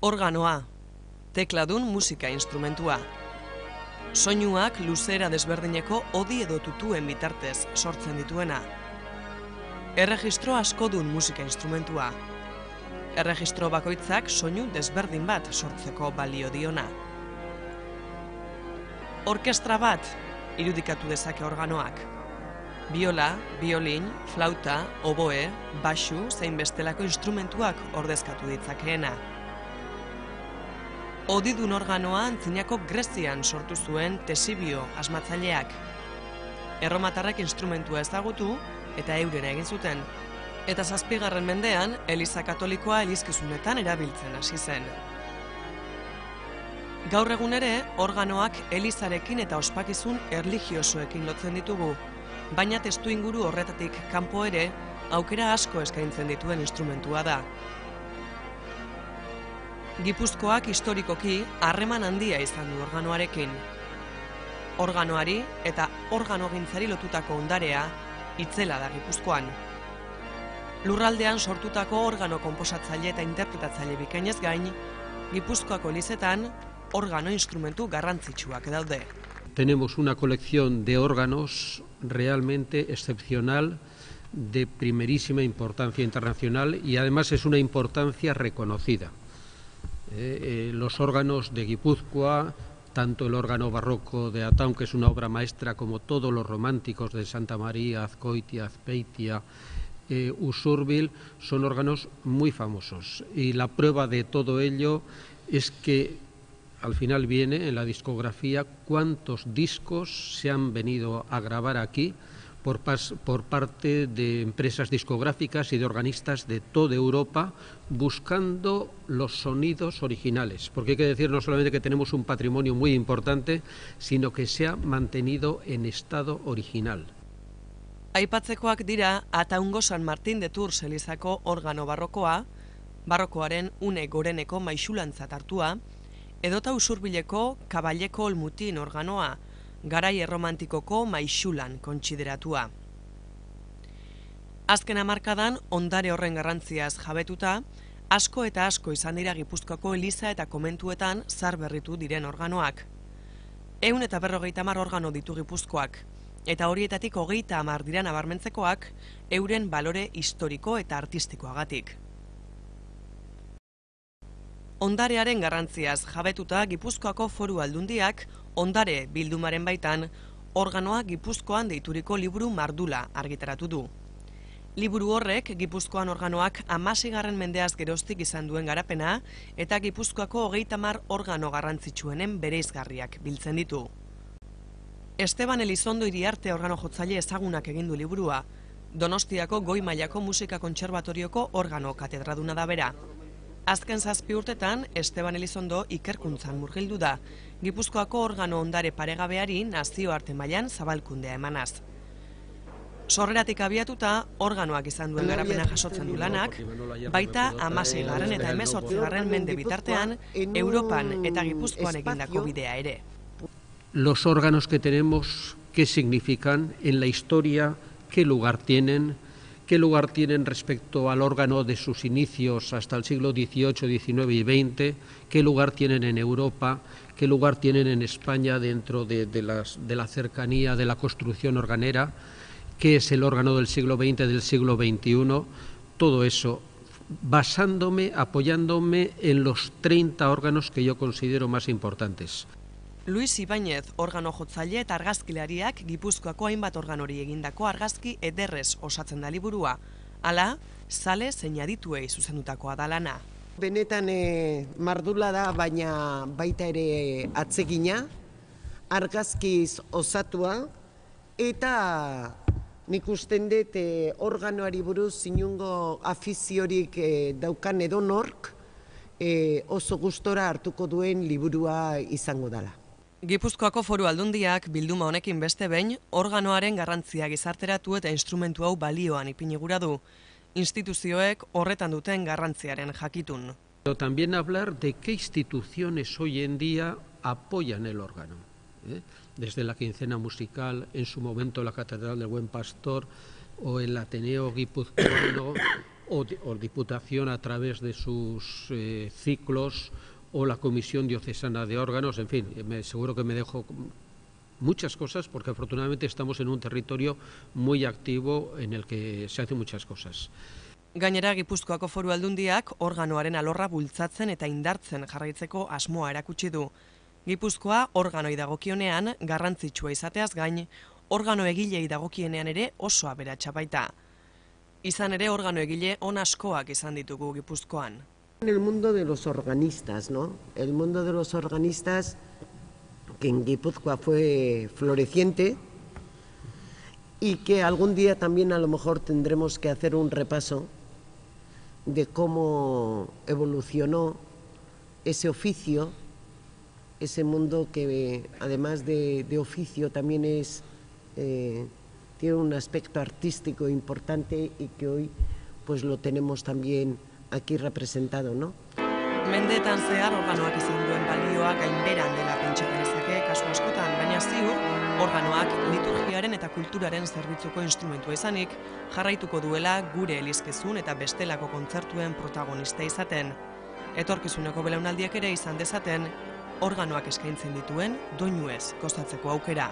Organoa, tekladun musika instrumentua. Soinuak luzera desberdineko odi edo tutuen bitartez sortzen dituena. Erregistro askodun musika instrumentua. Erregistro bakoitzak soinu desberdin bat sortzeko balio diona. Orkestra bat irudikatu dezake organoak. Biola, biolin, flauta, oboe, baxu zein bestelako instrumentuak ordezkatu ditzakeena. Odidun organoa antzinako Grezian sortu zuen Tesibio asmatzaileak. Erromatarrek instrumentua ezagutu eta eurena egin zuten. Eta 7. mendean, Eliza Katolikoa elizkizunetan erabiltzen hasi zen. Gaur egun ere, organoak elizarekin eta ospakizun erlijiosoekin lotzen ditugu, baina testuinguru horretatik kanpo ere, aukera asko eskaintzen dituen instrumentua da. Gipuzkoak historikoki harreman handia izan du organoarekin. Organoari eta organogintzari lotutako ondarea itzela da Gipuzkoan. Lurraldean sortutako organo konposatzaile eta interpretatzaile bikainez gain, Gipuzkoako elizetan organo instrumentu garrantzitsuak daude. Tenemos una colección de órganos realmente excepcional, de primerísima importancia internacional y además es una importancia reconocida. Los órganos de Guipúzcoa, tanto el órgano barroco de Ataun, que es una obra maestra, como todos los románticos de Santa María, Azcoitia, Azpeitia, Usurbil, son órganos muy famosos. Y la prueba de todo ello es que al final viene en la discografía cuántos discos se han venido a grabar aquí por parte de empresas discográficas y de organistas de toda Europa buscando los sonidos originales, porque hay que decir no solamente que tenemos un patrimonio muy importante, sino que se ha mantenido en estado original. Aipatzekoak dira Ataungo San Martín de Tours elizako organo barrokoa, barrokoaren une goreneko maixulantzat hartua, edota Usurbileko Kaballeko Olmutin organoa, garai erromantikoko maixulan kontsideratua. Azken hamarkadan ondare horren garrantziaz jabetuta, asko eta asko izan dira Gipuzkoako eliza eta komentuetan zaharberritu diren organoak. 150 organo ditu Gipuzkoak, eta horietatik 30 dira nabarmentzekoak euren balore historiko eta artistikoagatik. Ondarearen garrantziaz jabetuta Gipuzkoako Foru Aldundiak ondare bildumaren baitan organoa Gipuzkoan deituriko liburu mardula argitaratu du. Liburu horrek Gipuzkoan organoak 16. mendeaz geroztik izan duen garapena eta Gipuzkoako 30 organo garrantzitsuenen bereizgarriak biltzen ditu. Esteban Elizondo Iriarte organo jotzaile ezagunak egin du liburua, Donostiako Goi Mailako Musika Kontserbatorioko organo katedraduna da bera. Azken 7 urtetan, Esteban Elizondo ikerkuntzan murgildu da, Gipuzkoako organo ondare paregabeari nazioarte mailan zabalkundea emanaz. Sorreratik abiatuta, organoak izan duen garapena jasotzen du lanak, baita 16. eta 18. mende bitartean, Europan eta Gipuzkoan egindako bidea ere. Los órganos que tenemos, ¿qué significan en la historia? ¿Qué lugar tienen? ¿Qué lugar tienen respecto al órgano de sus inicios hasta el siglo XVIII, XIX y XX? ¿Qué lugar tienen en Europa? ¿Qué lugar tienen en España dentro de la cercanía de la construcción organera? ¿Qué es el órgano del siglo XX, del siglo XXI? Todo eso, basándome, apoyándome en los 30 órganos que yo considero más importantes. Luis Ibáñez organo jotzaile eta argazkilariak Gipuzkoako hainbat organori egindako argazki ederrez osatzen da liburua. Hala, zale zein adituei zuzendutakoa da lana. Benetan mardula da, baina baita ere atsegina, argazkiz osatua, eta nik usten dut organoari buruz inungo afiziorik daukan edonork oso gustora hartuko duen liburua izango dela. Gipuzkoako Foru Aldundiak bilduma honekin beste behin organoaren garrantzia gizarteratu eta instrumentu hau balioan ipini gura du. Instituzioek horretan duten garrantziaren jakitun. Pero también hablar de qué instituciones hoy en día apoyan el órgano. Desde la Quincena Musical, en su momento la Catedral del Buen Pastor o el Ateneo Guipuzcoano o Diputación a través de sus ciclos, o la Comisión Diocesana de Órganos, en fin, seguro que me dejo muchas cosas, porque afortunadamente estamos en un territorio muy activo en el que se hacen muchas cosas. Gainera, Gipuzkoako Foru Aldundiak organoaren alorra bultzatzen eta indartzen jarraitzeko asmoa erakutsi du. Gipuzkoa organoi dagokionean garrantzitsua izateaz gain, organo egilei dagokienean ere oso aberatsa baita. Izan ere organo egile on askoak izan ditugu Gipuzkoan. En el mundo de los organistas, ¿no? El mundo de los organistas que en Guipúzcoa fue floreciente y que algún día también a lo mejor tendremos que hacer un repaso de cómo evolucionó ese oficio, ese mundo que además de oficio también tiene un aspecto artístico importante y que hoy pues lo tenemos también aquí representado, ¿no? Mendeetan zehar organoak izan duen balioa gainberan dela pentsa genezake kasu askotan, baina ziur organoak liturgiaren eta kulturaren zerbitzuko instrumentua izanik jarraituko duela gure elizkezun eta bestelako kontzertuen protagonista izaten. Etorkizuneko belaunaldiak ere izan dezaten organoak eskaintzen dituen doinuez gozatzeko aukera.